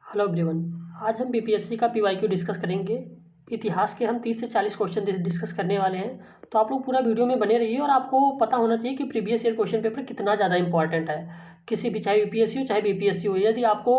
Hello everyone. आज हम BPSC का पीवाईक्यू डिस्कस करेंगे। इतिहास के हम 30 से 40 क्वेश्चन डिस्कस करने वाले हैं, तो आप लोग पूरा वीडियो में बने रहिए। और आपको पता होना चाहिए कि प्रीवियस ईयर क्वेश्चन पेपर कितना ज़्यादा इंपॉर्टेंट है, किसी भी, चाहे यूपीएससी हो चाहे बीपीएससी हो। यदि आपको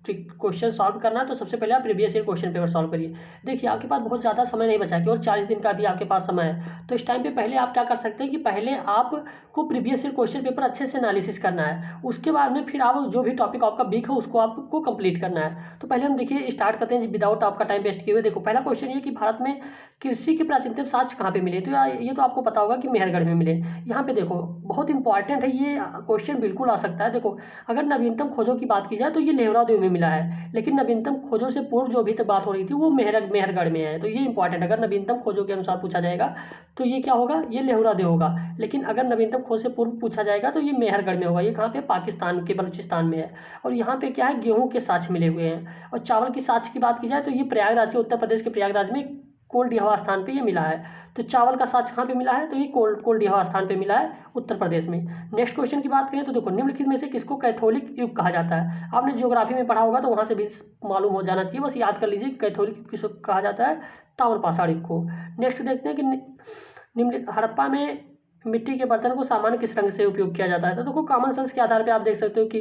क्वेश्चन सॉल्व करना है तो सबसे पहले आप previous year question paper solve करिए। देखिए, आपके पास बहुत ज़्यादा समय नहीं बचा, केवल 40 दिन का भी आपके पास समय है। तो इस टाइम पे पहले आप क्या कर सकते हैं कि पहले आपको प्रीवियस ईयर क्वेश्चन पेपर अच्छे से एनालिसिस करना है। उसके बाद में फिर आप जो भी टॉपिक आपका वीक हो उसको आपको कंप्लीट करना है। तो पहले हम देखिए स्टार्ट करते हैं विदाउट आपका टाइम वेस्ट किए हुए। देखो, पहला क्वेश्चन ये कि भारत में कृषि के प्राचीनतम साक्ष्य कहाँ पे मिले। तो ये तो आपको पता होगा कि मेहरगढ़ में मिले। यहाँ पे देखो, बहुत इंपॉर्टेंट है ये क्वेश्चन, बिल्कुल आ सकता है। देखो, अगर नवीनतम खोजों की बात की जाए तो ये लेहरादेव में मिला है, लेकिन नवीनतम खोजों से पूर्व जो अभी तक बात हो रही थी वो मेहरगढ़ में है। तो ये इंपॉर्टेंट, अगर नवीनतम खोजों के अनुसार पूछा जाएगा तो ये क्या होगा, ये लेहरादेव होगा। लेकिन अगर नवीनतम खोज से पूर्व पूछा जाएगा तो ये मेहरगढ़ में होगा। ये कहाँ पे, पाकिस्तान के बलूचिस्तान में है। और यहाँ पे क्या है, गेहूं के साक्ष्य मिले हुए हैं। और चावल की साक्ष्य की बात की जाए तो ये प्रयागराज के, उत्तर प्रदेश के प्रयागराज में कोल्डिहवा स्थान पे ये मिला है। तो चावल का साक्ष्य कहाँ पे मिला है, तो ये कोल्डिहवा स्थान पे मिला है, उत्तर प्रदेश में। नेक्स्ट क्वेश्चन की बात करें तो देखो, निम्नलिखित में से किसको कैथोलिक युग कहा जाता है। आपने ज्योग्राफी में पढ़ा होगा तो वहाँ से भी मालूम हो जाना चाहिए, बस याद कर लीजिए कैथोलिक युग किसको कहा जाता है, ताम्रपाषाण युग को। नेक्स्ट देखते हैं कि निम्न हड़प्पा में मिट्टी के बर्तन को सामान्य किस रंग से उपयोग किया जाता है। तो देखो, कॉमन सेंस के आधार पे आप देख सकते हो कि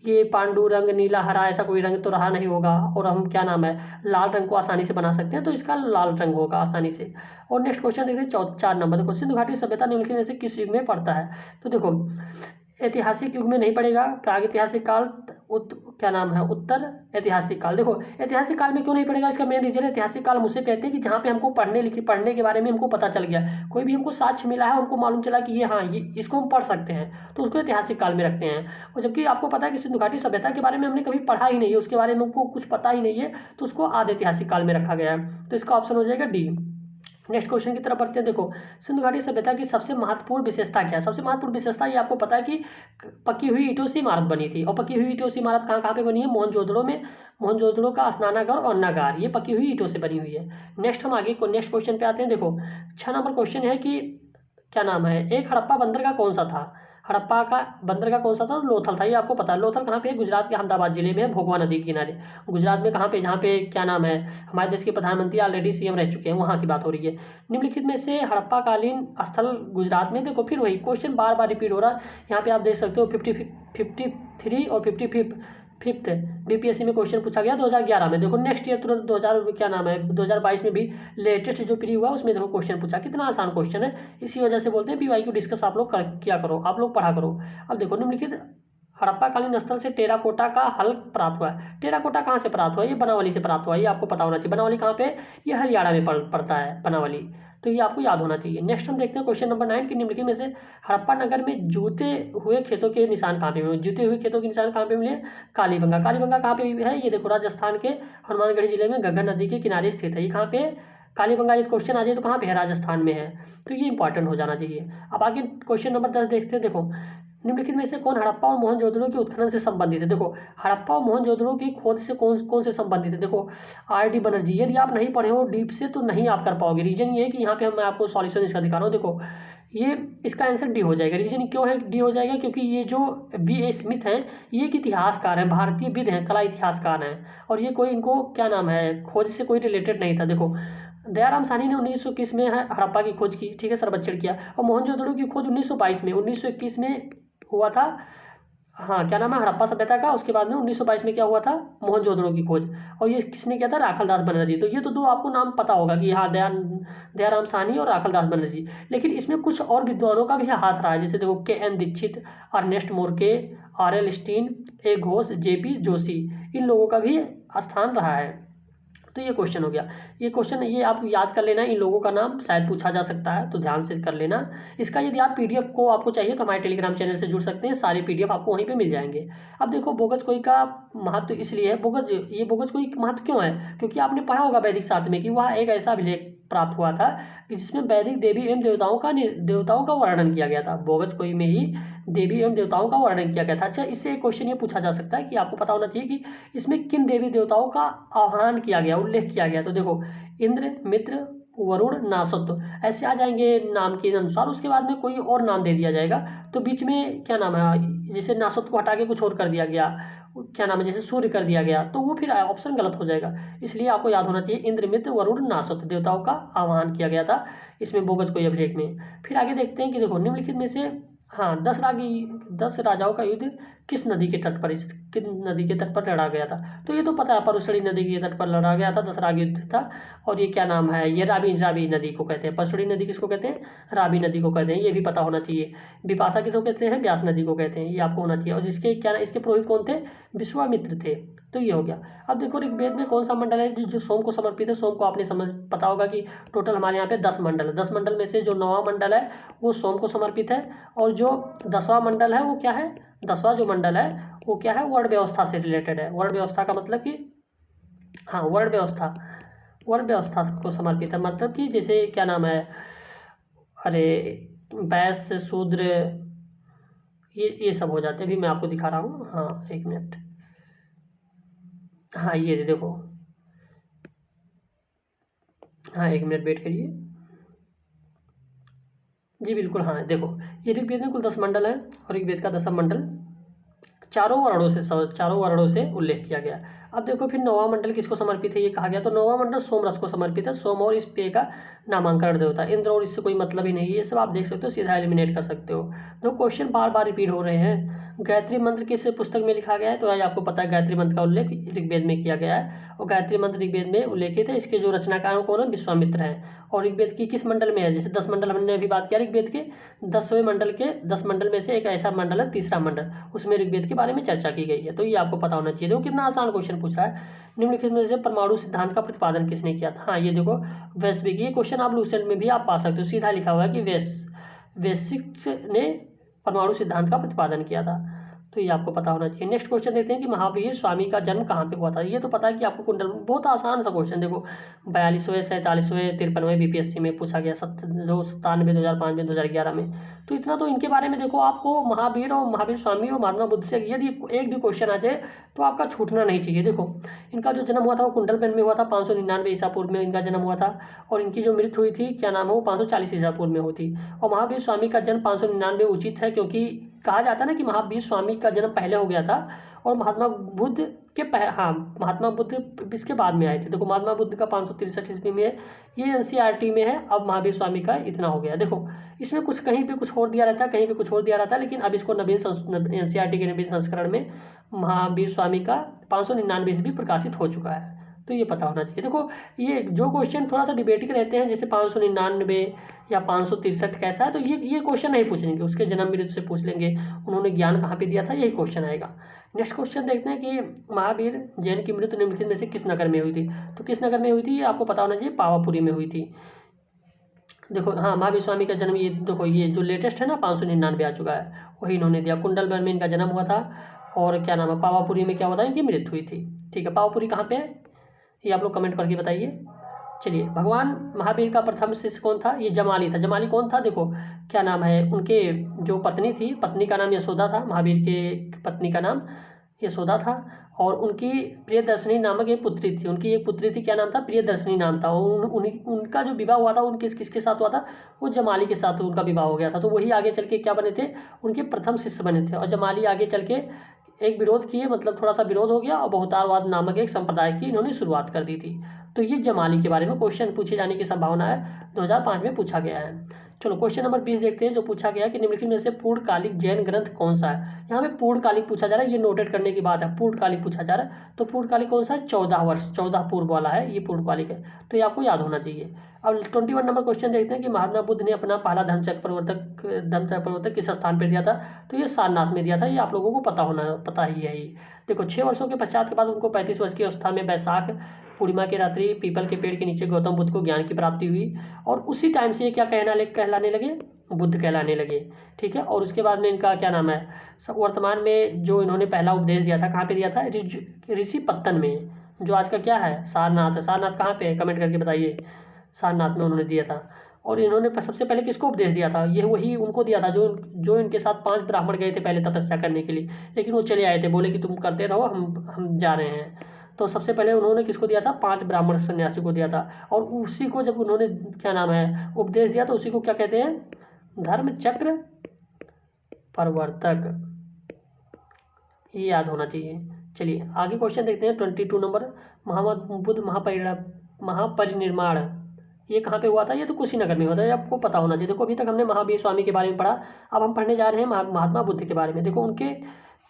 ये पांडु रंग, नीला, हरा, ऐसा कोई रंग तो रहा नहीं होगा। और हम क्या नाम है, लाल रंग को आसानी से बना सकते हैं, तो इसका लाल रंग होगा आसानी से। और नेक्स्ट क्वेश्चन देखते हैं 4 नंबर। देखो, सिंधु घाटी सभ्यता निम्नलिखित में से किस युग में पड़ता है। तो देखो, ऐतिहासिक युग में नहीं पड़ेगा, प्रागैतिहासिक काल, क्या नाम है, उत्तर ऐतिहासिक काल। देखो, ऐतिहासिक काल में क्यों नहीं पड़ेगा, इसका मेन रीजन, ऐतिहासिक काल मुझसे कहते हैं कि जहाँ पे हमको पढ़ने के बारे में हमको पता चल गया, कोई भी हमको साक्ष्य मिला है, हमको मालूम चला कि ये, हाँ, ये इसको हम पढ़ सकते हैं, तो उसको ऐतिहासिक काल में रखते हैं। और जबकि आपको पता है कि सिंधु घाटी सभ्यता के बारे में हमने कभी पढ़ा ही नहीं है, उसके बारे में हमको कुछ पता ही नहीं है, तो उसको आदि ऐतिहासिक काल में रखा गया है। तो इसका ऑप्शन हो जाएगा डी। नेक्स्ट क्वेश्चन की तरफ बढ़ते हैं। देखो, सिंधु घाटी सभ्यता की सबसे महत्वपूर्ण विशेषता क्या है। सबसे महत्वपूर्ण विशेषता ये आपको पता है कि पकी हुई ईंटों से इमारत बनी थी। और पकी हुई ईंटों से इमारत कहाँ कहाँ पे बनी है, मोहनजोदड़ो में। मोहनजोदड़ो का स्नानागार और अन्नागार, ये पकी हुई ईंटों से बनी हुई है। नेक्स्ट हम आगे को नेक्स्ट क्वेश्चन पे आते हैं। देखो, 6 नंबर क्वेश्चन है कि क्या नाम है, एक हड़प्पा बंदरगाह कौन सा था। हड़प्पा का बंदरगाह कौन सा था, लोथल था। ये आपको पता है, लोथल कहाँ पे है, गुजरात के अहमदाबाद जिले में है, भोगवा नदी के किनारे। गुजरात में कहाँ पे, जहाँ पे क्या नाम है, हमारे देश के प्रधानमंत्री ऑलरेडी सीएम रह चुके हैं, वहाँ की बात हो रही है। निम्नलिखित में से हड़प्पा कालीन स्थल गुजरात में। देखो, फिर वही क्वेश्चन बार बार रिपीट हो रहा है। यहाँ पे आप देख सकते हो 53 और 55 बीपीएससी में क्वेश्चन पूछा गया 2011 में। देखो, नेक्स्ट ईयर तुरंत 2000 क्या नाम है 2022 में भी लेटेस्ट जो प्री हुआ उसमें देखो क्वेश्चन पूछा। कितना आसान क्वेश्चन है, इसी वजह से बोलते हैं पीवाईक्यू डिस्कस आप लोग किया करो, आप लोग पढ़ा करो। अब देखो, निम्नलिखित हड़प्पाकालीन स्थल से टेराकोटा का हल प्राप्त हुआ है। टेराकोटा कहाँ से प्राप्त हुआ, ये बनावली से प्राप्त हुआ, ये आपको पता होना चाहिए। बनावली कहाँ पे, ये हरियाणा में पड़ता है बनावली, तो ये आपको याद होना चाहिए। नेक्स्ट हम देखते हैं क्वेश्चन नंबर 9 की निम्नलिखित में से हड़प्पा नगर में जूते हुए खेतों के निशान कहाँ पे मिले। जूते हुए खेतों के निशान कहाँ पे मिले, कालीबंगा। कालीबंगा कहाँ पे है, ये देखो राजस्थान के हनुमानगढ़ जिले में घग्गर नदी के किनारे स्थित है। ये कहाँ पे, कालीबंगा। यदि क्वेश्चन आ जाए तो कहाँ पे है, राजस्थान में है, तो ये इंपॉर्टेंट हो जाना चाहिए। अब आगे क्वेश्चन नंबर 10 देखते हैं। देखो, निम्नलिखित में से कौन हड़प्पा और मोहनजोदड़ो के उत्खनन से संबंधित है। देखो, हड़प्पा और मोहनजोदड़ो की खोज से कौन कौन से संबंधित है। देखो, आर डी बनर्जी। यदि आप नहीं पढ़े हो डीप से तो नहीं आप कर पाओगे। रीजन ये है कि यहाँ पे मैं आपको सॉल्यूशन इसका दिखा रहा हूँ। देखो, ये इसका आंसर डी हो जाएगा। रीजन क्यों है डी हो जाएगा, क्योंकि ये जो B.A. स्मिथ हैं, ये एक इतिहासकार हैं, भारतीय विद हैं, कला इतिहासकार हैं। और ये कोई, इनको क्या नाम है, खोज से कोई रिलेटेड नहीं था। देखो, दयाराम साहनी ने 1921 में हड़प्पा की खोज की, ठीक है, सर्वेक्षण किया। और मोहनजोदड़ो की खोज 1922 में, 1921 में हुआ था, हाँ, क्या नाम है, हड़प्पा सभ्यता का। उसके बाद में 1922 में क्या हुआ था, मोहनजोदड़ो की खोज। और ये किसने किया था, राखलदास बनर्जी। तो ये तो दो आपको नाम पता होगा कि हाँ, दयाराम साहनी और राखलदास बनर्जी। लेकिन इसमें कुछ और विद्वानों का भी हाथ रहा है, जैसे देखो KN दीक्षित, अर्नेस्ट मोरके, RL Stein, A Ghosh, JP Joshi, इन लोगों का भी स्थान रहा है। तो ये क्वेश्चन हो गया। ये क्वेश्चन ये आप याद कर लेना, इन लोगों का नाम शायद पूछा जा सकता है, तो ध्यान से कर लेना। इसका यदि आप पीडीएफ को आपको चाहिए तो हमारे टेलीग्राम चैनल से जुड़ सकते हैं, सारे पीडीएफ आपको वहीं पे मिल जाएंगे। अब देखो, बोगज कोई का महत्व इसलिए है, ये बोगज कोई महत्व क्यों है, क्योंकि आपने पढ़ा होगा वैदिक शास्त्र में कि वह एक ऐसा अभिलेख प्राप्त हुआ था कि जिसमें वैदिक देवी एवं देवताओं का वर्णन किया गया था। बोगज कोई में ही देवी एवं देवताओं का वर्णन किया गया था। अच्छा, इससे एक क्वेश्चन ये पूछा जा सकता है कि आपको पता होना चाहिए कि इसमें किन देवी देवताओं का आह्वान किया गया, उल्लेख किया गया। तो देखो, इंद्र, मित्र, वरुण, नासत्व, ऐसे आ जाएंगे नाम के अनुसार। उसके बाद में कोई और नाम दे दिया जाएगा, तो बीच में क्या नाम है, जैसे नासत्व को हटा के कुछ और कर दिया गया, क्या नाम है, जैसे सूर्य कर दिया गया, तो वो फिर ऑप्शन गलत हो जाएगा। इसलिए आपको याद होना चाहिए इंद्र, मित्र, वरुण, नासुत देवताओं का आह्वान किया गया था इसमें बोगस कोई अभिलेख में। फिर आगे देखते हैं कि देखो निम्नलिखित में से, हाँ, 10 राजाओं का युद्ध किस नदी के तट पर, किस नदी के तट पर लड़ा गया था। तो ये तो पता है, परशुराणी नदी के तट पर लड़ा गया था, 10 राग युद्ध था। और ये क्या नाम है, ये रावी नदी को कहते हैं। परशुराणी नदी किसको कहते हैं, रावी नदी को कहते हैं, ये भी पता होना चाहिए। बिपाशा किसको कहते हैं, व्यास नदी को कहते हैं, ये आपको होना चाहिए। और जिसके क्या, इसके पुरोहित कौन थे, विश्वामित्र थे। तो ये हो गया। अब देखो ऋग्वेद में कौन सा मंडल है जो सोम को समर्पित है। सोम को आपने समझ पता होगा कि टोटल हमारे यहाँ पे 10 मंडल है। 10 मंडल में से जो 9वां मंडल है वो सोम को समर्पित है, और जो 10वां मंडल है वो क्या है, 10वां जो मंडल है वो क्या है, वर्ण व्यवस्था से रिलेटेड है। वर्ण व्यवस्था का मतलब कि, हाँ, वर्ण व्यवस्था को समर्पित है। मतलब कि जैसे क्या नाम है, अरे, वैश्य, शूद्र, ये सब हो जाते हैं। अभी मैं आपको दिखा रहा हूँ, हाँ, एक मिनट, हाँ, ये देखो, हाँ, एक मिनट वेट करिए जी, बिल्कुल, हाँ, देखो, ये ऋग्वेद में कुल 10 मंडल है, और ऋग्वेद का 10वां मंडल चारों वर्णों से उल्लेख किया गया। अब देखो फिर 9वां मंडल किसको समर्पित है, ये कहा गया। तो 9वां मंडल सोम रस को समर्पित है। सोम और इस पेय का नामांकरण देवता इंद्र, और इससे कोई मतलब ही नहीं है। ये सब आप देख सकते हो, सीधा एलिमिनेट कर सकते हो। तो क्वेश्चन बार बार रिपीट हो रहे हैं। गायत्री मंत्र किस पुस्तक में लिखा गया है, तो आज आपको पता है गायत्री मंत्र का उल्लेख ऋग्वेद में किया गया है, और गायत्री मंत्र ऋग्वेद में उल्लेखित है। इसके जो रचनाकार कौन है, विश्वामित्र हैं। और ऋग्वेद की किस मंडल में है, जैसे 10 मंडल हमने अभी बात किया ऋग्वेद के, 10वें मंडल के 10 मंडल में से एक ऐसा मंडल है, तीसरा मंडल, उसमें ऋग्वेद के बारे में चर्चा की गई है। तो ये आपको पता होना चाहिए। देखो कितना आसान क्वेश्चन पूछ रहा है। निम्नलिखित में से परमाणु सिद्धांत का प्रतिपादन किसने किया था। हाँ, ये देखो वैश्विक, ये क्वेश्चन आप लूसेंट में भी आप पा सकते हो। सीधा लिखा हुआ है कि वैश्विक ने परमाणु सिद्धांत का प्रतिपादन किया था। तो ये आपको पता होना चाहिए। नेक्स्ट क्वेश्चन देखते हैं कि महावीर स्वामी का जन्म कहाँ पे हुआ था। ये तो पता है कि आपको कुंडल, बहुत आसान सा क्वेश्चन। देखो 42वें, 47वें, 53वें बीपीएससी में पूछा गया, 97, 2005 में, 2011 में। तो इतना तो इनके बारे में देखो, आपको महावीर और महावीर स्वामी और महात्मा बुद्ध से यदि एक भी क्वेश्चन आ जाए तो आपका छूटना नहीं चाहिए। देखो इनका जो जन्म हुआ था वो कुंडलबन में हुआ था, 599 ईसा पूर्व में इनका जन्म हुआ था। और इनकी जो मृत्यु हुई थी, क्या नाम है, वो 540 ईसा पूर्व में हुई थी। और महावीर स्वामी का जन्म 599 उचित है, क्योंकि कहा जाता है ना कि महावीर स्वामी का जन्म पहले हो गया था, और महात्मा बुद्ध के हाँ, महात्मा बुद्ध इसके बाद में आए थे। देखो महात्मा बुद्ध का 563 ईस्वी में है, ये एनसीईआरटी में है। अब महावीर स्वामी का इतना हो गया। देखो इसमें कुछ कहीं पे कुछ और दिया रहता है, कहीं पे कुछ और दिया रहता है, लेकिन अब इसको एनसीईआरटी के नवीन संस्करण में महावीर स्वामी का 599 ईस्वी प्रकाशित हो चुका है। तो ये पता होना चाहिए। देखो ये जो क्वेश्चन थोड़ा सा डिबेटिक रहते हैं, जैसे 599 या 563 कैसा है, तो ये क्वेश्चन नहीं पूछेंगे, उसके जन्म मृत्यु से पूछ लेंगे, उन्होंने ज्ञान कहाँ पे दिया था, यही क्वेश्चन आएगा। नेक्स्ट क्वेश्चन देखते हैं कि महावीर जैन की मृत्यु निम्नलिखित में से किस नगर में हुई थी। तो किस नगर में हुई थी, ये आपको पता होना चाहिए, पावापुरी में हुई थी। देखो हाँ, महावीर स्वामी का जन्म, ये देखो ये जो लेटेस्ट है ना 599 आ चुका है, वही इन्होंने दिया। कुंडलबन में इनका जन्म हुआ था, और क्या नाम है, पावापुरी में क्या हुआ था, इनकी मृत्यु हुई थी। ठीक है, पावापुरी कहाँ पे है, ये आप लोग कमेंट करके बताइए। चलिए, भगवान महावीर का प्रथम शिष्य कौन था, ये जमाली था। जमाली कौन था, देखो क्या नाम है, उनके जो पत्नी थी, पत्नी का नाम यशोदा था, महावीर के पत्नी का नाम यशोदा था। और उनकी प्रियदर्शनी नामक एक पुत्री थी, उनकी एक पुत्री थी, क्या नाम था, प्रियदर्शनी नाम था। उनका जो विवाह हुआ था, उनके किसके साथ हुआ था, वो जमाली के साथ उनका विवाह हो गया था। तो वही आगे चल के क्या बने थे, उनके प्रथम शिष्य बने थे। और जमाली आगे चल के एक विरोध किए, मतलब थोड़ा सा विरोध हो गया, और बहुतारवाद नामक एक संप्रदाय की इन्होंने शुरुआत कर दी थी। तो ये जमाली के बारे में क्वेश्चन पूछे जाने की संभावना है, 2005 में पूछा गया है। चलो क्वेश्चन नंबर 20 देखते हैं, जो पूछा गया कि निम्नलिखित में से पूर्णकालिक जैन ग्रंथ कौन सा है। यहाँ पे पूर्णकालिक पूछा जा रहा है, ये नोटेट करने की बात है, पूर्णकालिक पूछा जा रहा है। तो पूर्णकालिक कौन सा है, 14 वर्ष, 14 पूर्व वाला है, ये पूर्णकालिक है। तो ये आपको याद होना चाहिए। अब 21 नंबर क्वेश्चन देखते हैं कि महात्मा बुद्ध ने अपना पहला धर्मचक्र प्रवर्तक किस स्थान पर दिया था। तो ये सारनाथ में दिया था, ये आप लोगों को पता ही है। देखो 6 वर्षों के पश्चात के बाद उनको 35 वर्ष की अवस्था में वैशाख पूर्णिमा की रात्रि पीपल के पेड़ के नीचे गौतम बुद्ध को ज्ञान की प्राप्ति हुई, और उसी टाइम से ये क्या कहलाने लगे, बुद्ध कहलाने लगे। ठीक है, और उसके बाद में इनका क्या नाम है, वर्तमान में जो इन्होंने पहला उपदेश दिया था, कहाँ पे दिया था, ऋषि पत्तन में, जो आज का क्या है, सारनाथ है। सारनाथ कहाँ पे है, कमेंट करके बताइए। सारनाथ में उन्होंने दिया था। और इन्होंने सबसे पहले किसको उपदेश दिया था, ये वही उनको दिया था जो इनके साथ 5 ब्राह्मण गए थे पहले तपस्या करने के लिए, लेकिन वो चले आए थे, बोले कि तुम करते रहो, हम जा रहे हैं। तो सबसे पहले उन्होंने किसको दिया था, 5 ब्राह्मण सन्यासी को दिया था। और उसी को जब उन्होंने क्या नाम है उपदेश दिया, तो उसी को क्या कहते हैं, धर्मचक्र प्रवर्तक, ये याद होना चाहिए। चलिए आगे क्वेश्चन देखते हैं 22 नंबर। मोहम्मद बुद्ध महापरिनिर्वाण ये कहाँ पे हुआ था? ये तो कुशीनगर में हुआ था, ये आपको पता होना चाहिए। देखो अभी तक हमने महावीर स्वामी के बारे में पढ़ा, अब हम पढ़ने जा रहे हैं महात्मा बुद्ध के बारे में। देखो उनके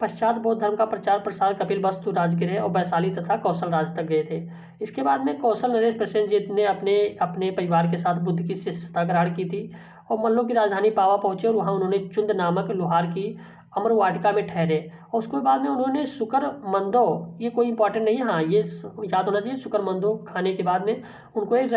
पश्चात बौद्ध धर्म का प्रचार प्रसार कपिलवस्तु राजगृह और वैशाली तथा कौशल राज तक गए थे। इसके बाद में कौशल नरेश प्रसेनजीत ने अपने परिवार के साथ बुद्ध की शिष्यता ग्रहण की थी और मल्लों की राजधानी पावा पहुंचे और वहां उन्होंने चुंद नामक लोहार की अमर वाटिका में ठहरे और उसके बाद में उन्होंने शुकर मंदो, ये कोई इंपॉर्टेंट नहीं है, हाँ ये याद होना चाहिए, शुकर मंदो खाने के बाद में उनको एक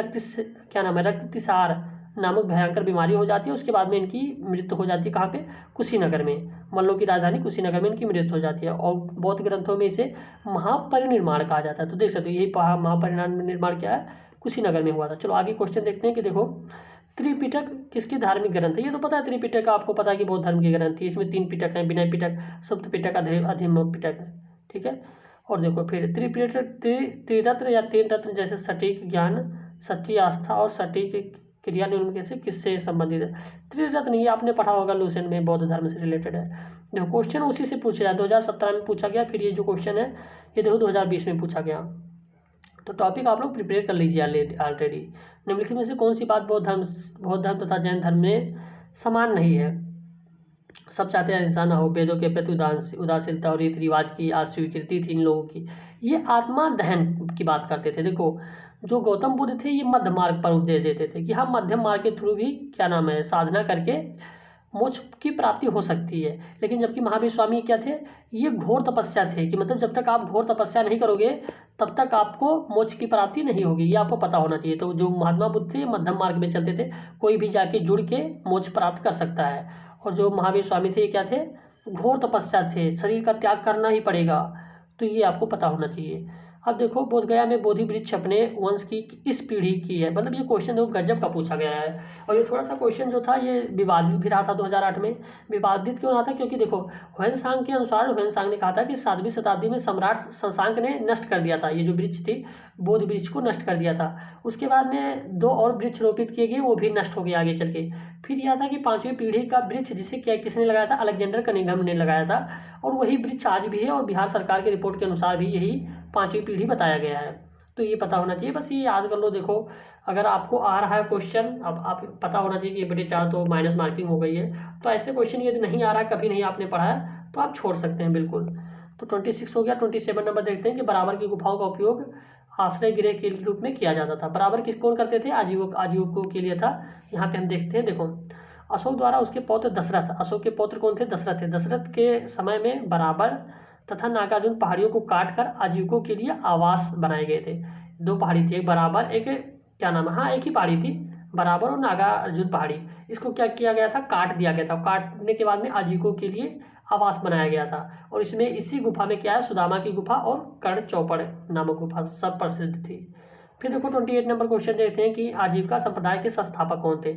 रक्ततिसार नामक भयंकर बीमारी हो जाती है। उसके बाद में इनकी मृत्यु हो जाती है कहाँ पे? कुशीनगर में, मल्लों की राजधानी कुशीनगर में इनकी मृत्यु हो जाती है और बौद्ध ग्रंथों में इसे महापरिनिर्वाण कहा जाता है। तो देख सकते हो यही महापरिनिर्वाण क्या है? कुशीनगर में हुआ था। चलो आगे क्वेश्चन देखते हैं कि देखो त्रिपिटक किसकी धार्मिक ग्रंथ है? ये तो पता है त्रिपिटक का, आपको पता है कि बौद्ध धर्म की ग्रंथ है। इसमें 3 पिटक हैं, विनय पिटक, सुप्त पिटक, अधिम पिटक है, ठीक है। और देखो फिर त्रिरत्न या 3 रत्न जैसे सटीक ज्ञान, सच्ची आस्था और सटीक क्रिया निम्न से किससे संबंधित है? त्रिरत्न ये आपने पढ़ा होगा लूसेंट में, बौद्ध धर्म से रिलेटेड है। देखो क्वेश्चन उसी से पूछा जाए, 2017 में पूछा गया, फिर ये जो क्वेश्चन है ये देखो 2020 में पूछा गया। तो टॉपिक आप लोग प्रिपेयर कर लीजिए ऑलरेडी। निम्नलिखित में से कौन सी बात बौद्ध धर्म तथा जैन धर्म में समान नहीं है? सब चाहते हैं इंसान हो, वेदों के प्रति उदासीनता और रीति रिवाज की अस्वीकृति थी इन लोगों की। ये आत्मा दहन की बात करते थे। देखो जो गौतम बुद्ध थे ये मध्य मार्ग पर उपदेश देते थे कि हाँ मध्यम मार्ग के थ्रू भी साधना करके मोक्ष की प्राप्ति हो सकती है। लेकिन जबकि महावीर स्वामी क्या थे? ये घोर तपस्या थे कि मतलब जब तक आप घोर तपस्या नहीं करोगे तब तक आपको मोक्ष की प्राप्ति नहीं होगी, ये आपको पता होना चाहिए। तो जो महात्मा बुद्ध थे मध्यम मार्ग में चलते थे, कोई भी जाके जुड़ के मोक्ष प्राप्त कर सकता है। और जो महावीर स्वामी थे ये क्या थे? घोर तपस्या थे, शरीर का त्याग करना ही पड़ेगा, तो ये आपको पता होना चाहिए। अब देखो बोधगया में बोधि वृक्ष अपने वंश की इस पीढ़ी की है, मतलब ये क्वेश्चन देखो गजब का पूछा गया है। और ये थोड़ा सा क्वेश्चन जो था ये विवादित भी रहा था 2008 में। विवादित क्यों रहा था? क्योंकि देखो ह्वेनसांग के अनुसार ह्वेनसांग ने कहा था कि 7वीं शताब्दी में सम्राट शशांक ने नष्ट कर दिया था ये जो वृक्ष थी, बोधि वृक्ष को नष्ट कर दिया था। उसके बाद में 2 और वृक्ष रोपित किए गए, वो भी नष्ट हो गए आगे चल के। फिर यह था कि 5वीं पीढ़ी का वृक्ष जिसे क्या किसने लगाया था? अलेक्जेंडर कनिंघम ने लगाया था, और वही वृक्ष आज भी है और बिहार सरकार की रिपोर्ट के अनुसार भी यही 5वीं पीढ़ी बताया गया है। तो ये पता होना चाहिए, बस ये याद कर लो। देखो अगर आपको आ रहा है क्वेश्चन, अब आप पता होना चाहिए कि बटे 4 तो माइनस मार्किंग हो गई है। तो ऐसे क्वेश्चन यदि नहीं आ रहा है, कभी नहीं आपने पढ़ा है, तो आप छोड़ सकते हैं बिल्कुल। तो 26 हो गया। 27 नंबर देखते हैं कि बराबर की गुफाओं का उपयोग आश्रय गृह के रूप में किया जाता था। बराबर किस कौन करते थे? आजीविकों के लिए था। यहाँ पे हम देखते हैं, देखो अशोक द्वारा उसके पौत्र दशरथ, अशोक के पौत्र कौन थे? दशरथ थे। दशरथ के समय में बराबर तथा नागार्जुन पहाड़ियों को काटकर आजीविकों के लिए आवास बनाए गए थे। 2 पहाड़ी थी, एक बराबर, एक क्या नाम है, हाँ एक ही पहाड़ी थी, बराबर और नागार्जुन पहाड़ी। इसको क्या किया गया था? काट दिया गया था। काटने के बाद में आजीविकों के लिए आवास बनाया गया था। और इसमें इसी गुफा में क्या है? सुदामा की गुफा और कर्ण चौपड़ नामक गुफा सब प्रसिद्ध थी। फिर देखो 28 नंबर क्वेश्चन देखते हैं कि आजीविका संप्रदाय के संस्थापक कौन थे?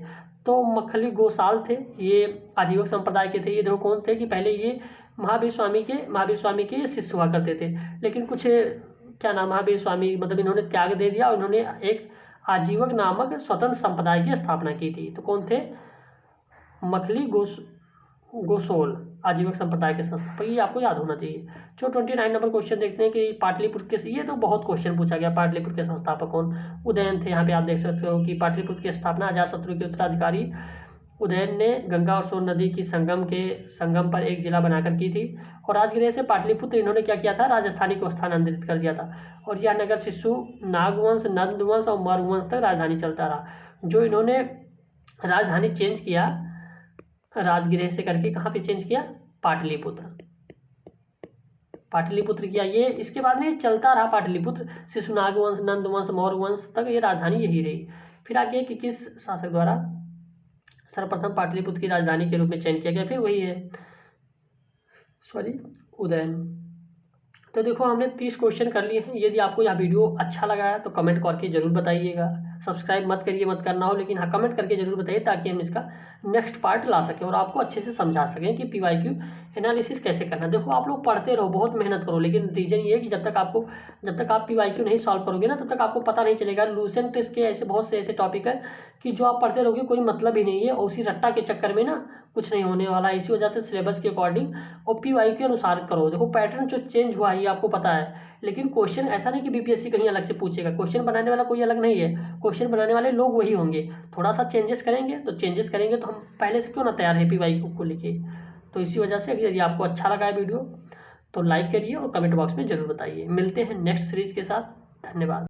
तो मखली गोसाल थे, ये आजीविक संप्रदाय के थे। ये देखो कौन थे कि पहले ये महावीर स्वामी के शिष्य हुआ करते थे, लेकिन कुछ क्या नाम महावीर स्वामी मतलब इन्होंने त्याग दे दिया और इन्होंने एक आजीवक नामक स्वतंत्र संप्रदाय की स्थापना की थी। तो कौन थे? मखली गोसोल आजीवक संप्रदाय के संस्थापक, ये आपको याद होना चाहिए। जो 29 नंबर क्वेश्चन देखते हैं कि पाटलिपुत्र के, ये तो बहुत क्वेश्चन पूछा गया, पाटलिपुत्र के संस्थापक कौन? उदयन थे। यहाँ पे आप देख सकते हो कि पाटलिपुत्र की स्थापना अजातशत्रु के उत्तराधिकारी उदयन ने गंगा और सोन नदी की संगम पर एक जिला बनाकर की थी। और राजगृह से पाटलिपुत्र इन्होंने क्या किया था? राजस्थानी को स्थानांतरित कर दिया था। और यह नगर शिशु नागवंश, नंदवंश और मरुवंश तक राजधानी चलता रहा। जो इन्होंने राजधानी चेंज किया राजगृह से करके, कहाँ पे चेंज किया? पाटलिपुत्र किया ये। इसके बाद में चलता रहा पाटलिपुत्र, शिशु नागवंश, नंदवंश, मौर्यवंश तक ये राजधानी यही रही। फिर आगे कि किस शासक द्वारा सर्वप्रथम पाटलिपुत्र की राजधानी के रूप में चयन किया गया? फिर वही है उदयन। तो देखो हमने 30 क्वेश्चन कर लिए हैं। यदि आपको यह वीडियो अच्छा लगा है तो कमेंट करके जरूर बताइएगा। सब्सक्राइब मत करिए, मत करना हो, लेकिन हाँ कमेंट करके जरूर बताइए ताकि हम इसका नेक्स्ट पार्ट ला सकें और आपको अच्छे से समझा सकें कि PYQ एनालिसिस कैसे करना। देखो आप लोग पढ़ते रहो, बहुत मेहनत करो, लेकिन रीज़न ये है कि जब तक आप PYQ नहीं सॉल्व करोगे ना, तब तक आपको पता नहीं चलेगा। लूसेंट टेस्ट के ऐसे बहुत से ऐसे टॉपिक है कि जो आप पढ़ते रहोगे कोई मतलब ही नहीं है, और उसी रट्टा के चक्कर में ना कुछ नहीं होने वाला है। इसी वजह से सिलेबस के अकॉर्डिंग और PYQ के अनुसार करो। देखो पैटर्न जो चेंज हुआ है ये आपको पता है, लेकिन क्वेश्चन ऐसा नहीं कि BPSC कहीं अलग से पूछेगा। क्वेश्चन बनाने वाला कोई अलग नहीं है, क्वेश्चन बनाने वाले लोग वही होंगे। थोड़ा सा चेंजेस करेंगे तो हम पहले से क्यों ना तैयार है PYQ को लेके। तो इसी वजह से अगर ये आपको अच्छा लगा है वीडियो तो लाइक करिए और कमेंट बॉक्स में ज़रूर बताइए। मिलते हैं नेक्स्ट सीरीज़ के साथ। धन्यवाद।